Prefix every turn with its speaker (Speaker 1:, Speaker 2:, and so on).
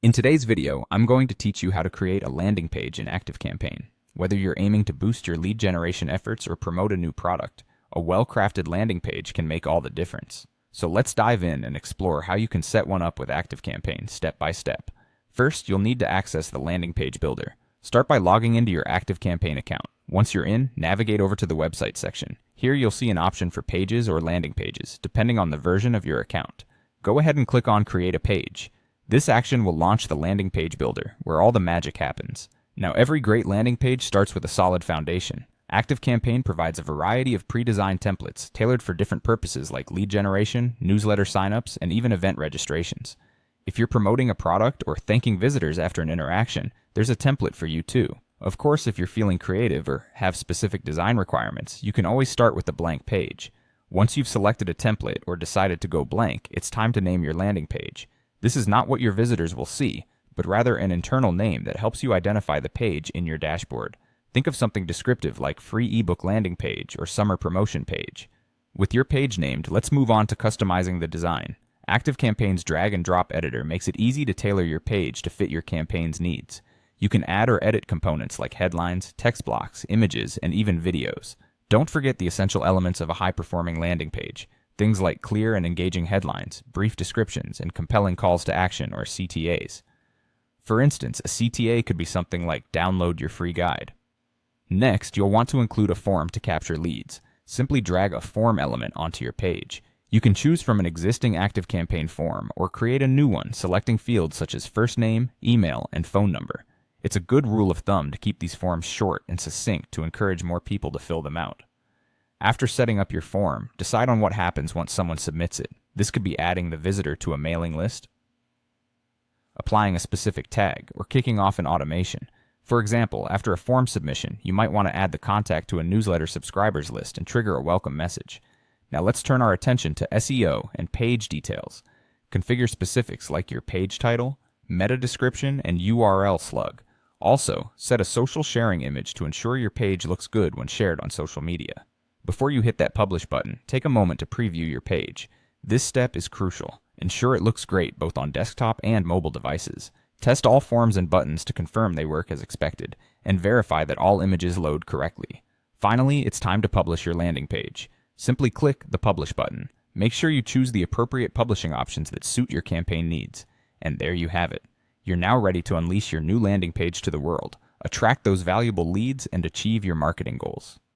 Speaker 1: In today's video, I'm going to teach you how to create a landing page in ActiveCampaign. Whether you're aiming to boost your lead generation efforts or promote a new product, a well-crafted landing page can make all the difference. So let's dive in and explore how you can set one up with ActiveCampaign step by step. First, you'll need to access the landing page builder. Start by logging into your ActiveCampaign account. Once you're in, navigate over to the website section. Here you'll see an option for pages or landing pages, depending on the version of your account. Go ahead and click on Create a Page. This action will launch the landing page builder, where all the magic happens. Now, every great landing page starts with a solid foundation. ActiveCampaign provides a variety of pre-designed templates tailored for different purposes like lead generation, newsletter signups, and even event registrations. If you're promoting a product or thanking visitors after an interaction, there's a template for you too. Of course, if you're feeling creative or have specific design requirements, you can always start with a blank page. Once you've selected a template or decided to go blank, it's time to name your landing page. This is not what your visitors will see, but rather an internal name that helps you identify the page in your dashboard. Think of something descriptive like free ebook landing page or summer promotion page. With your page named, let's move on to customizing the design. ActiveCampaign's drag and drop editor makes it easy to tailor your page to fit your campaign's needs. You can add or edit components like headlines, text blocks, images, and even videos. Don't forget the essential elements of a high-performing landing page. Things like clear and engaging headlines, brief descriptions, and compelling calls to action or CTAs. For instance, a CTA could be something like download your free guide. Next, you'll want to include a form to capture leads. Simply drag a form element onto your page. You can choose from an existing ActiveCampaign form or create a new one, selecting fields such as first name, email, and phone number. It's a good rule of thumb to keep these forms short and succinct to encourage more people to fill them out. After setting up your form, decide on what happens once someone submits it. This could be adding the visitor to a mailing list, applying a specific tag, or kicking off an automation. For example, after a form submission, you might want to add the contact to a newsletter subscribers list and trigger a welcome message. Now let's turn our attention to SEO and page details. Configure specifics like your page title, meta description, and URL slug. Also, set a social sharing image to ensure your page looks good when shared on social media. Before you hit that publish button, take a moment to preview your page. This step is crucial. Ensure it looks great both on desktop and mobile devices. Test all forms and buttons to confirm they work as expected, and verify that all images load correctly. Finally, it's time to publish your landing page. Simply click the Publish button. Make sure you choose the appropriate publishing options that suit your campaign needs. And there you have it. You're now ready to unleash your new landing page to the world, attract those valuable leads, and achieve your marketing goals.